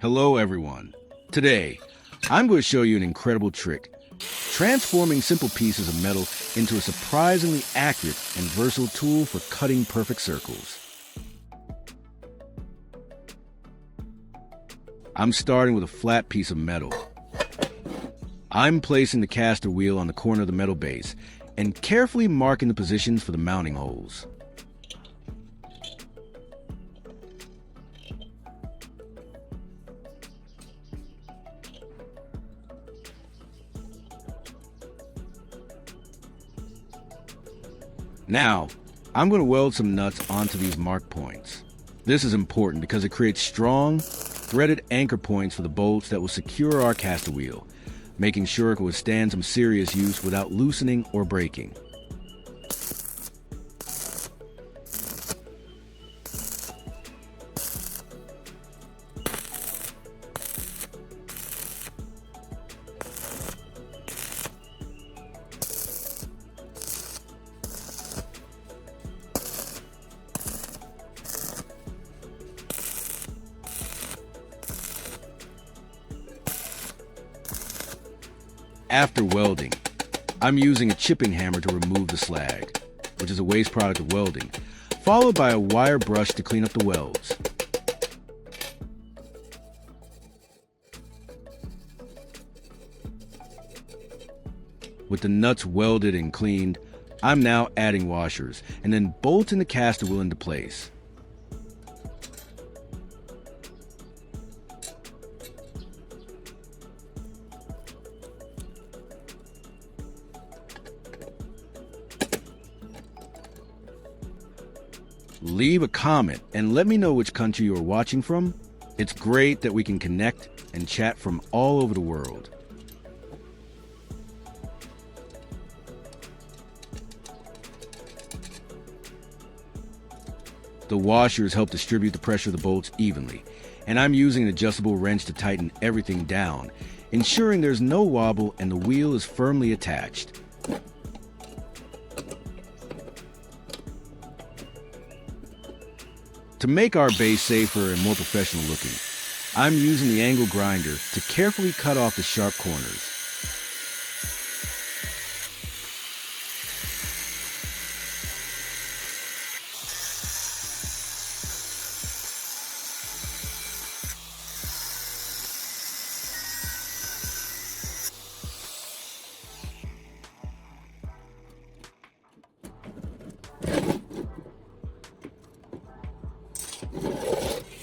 Hello everyone. Today, I'm going to show you an incredible trick, transforming simple pieces of metal into a surprisingly accurate and versatile tool for cutting perfect circles. I'm starting with a flat piece of metal. I'm placing the caster wheel on the corner of the metal base and carefully marking the positions for the mounting holes. Now, I'm going to weld some nuts onto these mark points. This is important because it creates strong, threaded anchor points for the bolts that will secure our caster wheel, making sure it can withstand some serious use without loosening or breaking. After welding, I'm using a chipping hammer to remove the slag, which is a waste product of welding, followed by a wire brush to clean up the welds. With the nuts welded and cleaned, I'm now adding washers and then bolting the caster wheel into place. Leave a comment and let me know which country you are watching from. It's great that we can connect and chat from all over the world. The washers help distribute the pressure of the bolts evenly, and I'm using an adjustable wrench to tighten everything down, ensuring there's no wobble and the wheel is firmly attached. To make our base safer and more professional looking, I'm using the angle grinder to carefully cut off the sharp corners.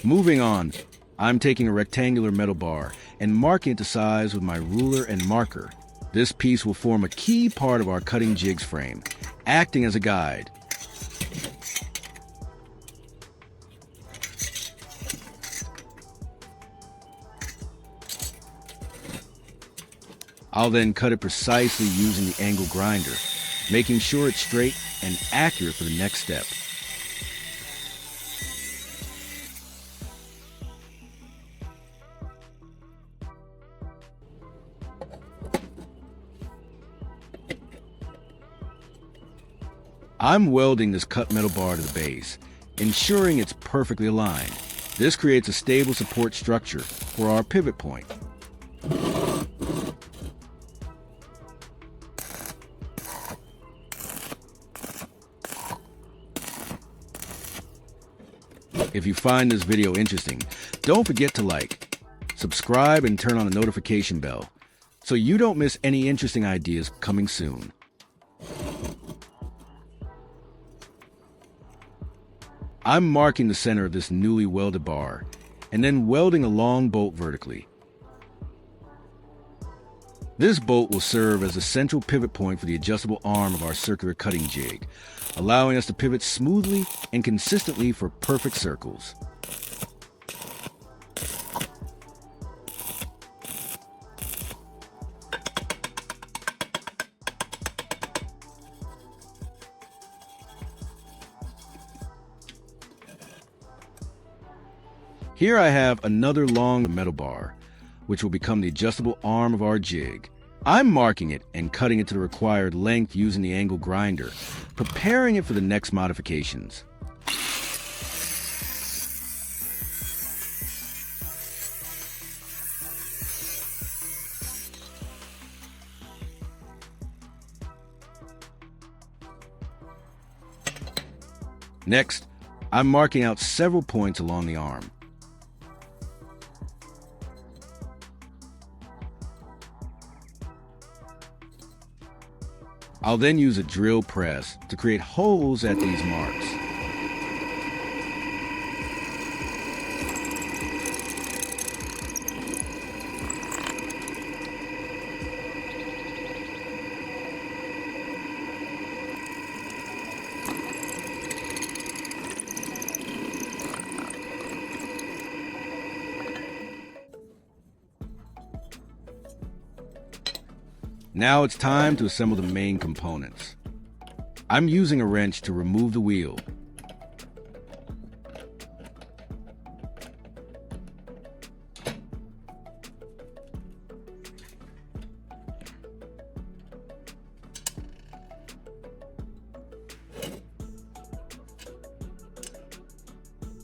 Moving on, I'm taking a rectangular metal bar and marking it to size with my ruler and marker. This piece will form a key part of our cutting jigs frame, acting as a guide. I'll then cut it precisely using the angle grinder, making sure it's straight and accurate for the next step. I'm welding this cut metal bar to the base, ensuring it's perfectly aligned. This creates a stable support structure for our pivot point. If you find this video interesting, don't forget to like, subscribe, and turn on the notification bell so you don't miss any interesting ideas coming soon. I'm marking the center of this newly welded bar and then welding a long bolt vertically. This bolt will serve as a central pivot point for the adjustable arm of our circular cutting jig, allowing us to pivot smoothly and consistently for perfect circles. Here I have another long metal bar, which will become the adjustable arm of our jig. I'm marking it and cutting it to the required length using the angle grinder, preparing it for the next modifications. Next, I'm marking out several points along the arm. I'll then use a drill press to create holes at these marks. Now it's time to assemble the main components. I'm using a wrench to remove the wheel.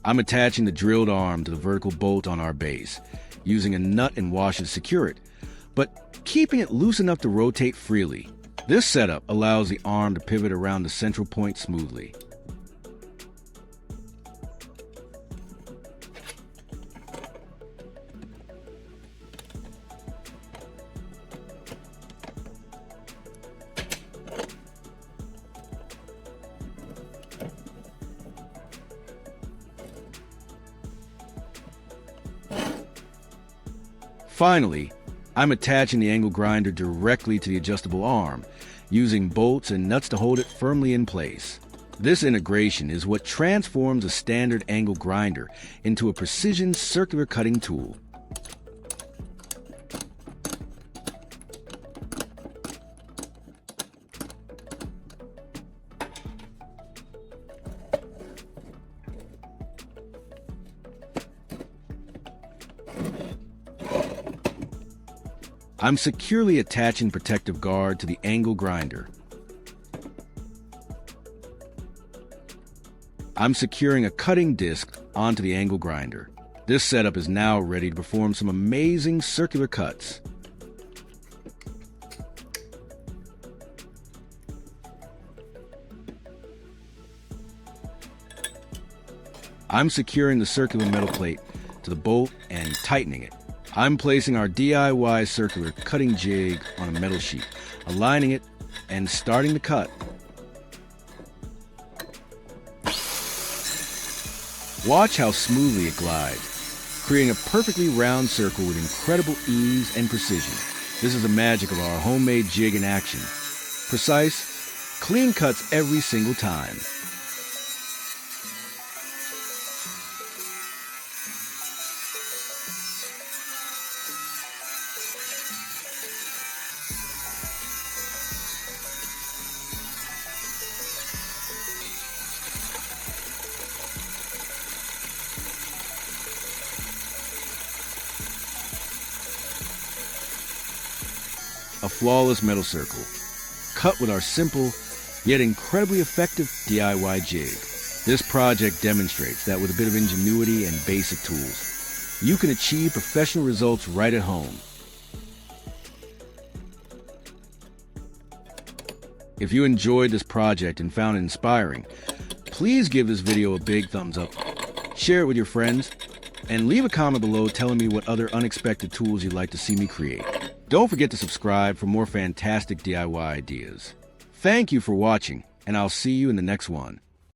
I'm attaching the drilled arm to the vertical bolt on our base, using a nut and washer to secure it, but keeping it loose enough to rotate freely. This setup allows the arm to pivot around the central point smoothly. Finally, I'm attaching the angle grinder directly to the adjustable arm, using bolts and nuts to hold it firmly in place. This integration is what transforms a standard angle grinder into a precision circular cutting tool. I'm securely attaching protective guard to the angle grinder. I'm securing a cutting disc onto the angle grinder. This setup is now ready to perform some amazing circular cuts. I'm securing the circular metal plate to the bolt and tightening it. I'm placing our DIY circular cutting jig on a metal sheet, aligning it and starting the cut. Watch how smoothly it glides, creating a perfectly round circle with incredible ease and precision. This is the magic of our homemade jig in action. Precise, clean cuts every single time. A flawless metal circle, cut with our simple yet incredibly effective DIY jig. This project demonstrates that with a bit of ingenuity and basic tools, you can achieve professional results right at home. If you enjoyed this project and found it inspiring, please give this video a big thumbs up, share it with your friends, and leave a comment below telling me what other unexpected tools you'd like to see me create. Don't forget to subscribe for more fantastic DIY ideas. Thank you for watching, and I'll see you in the next one.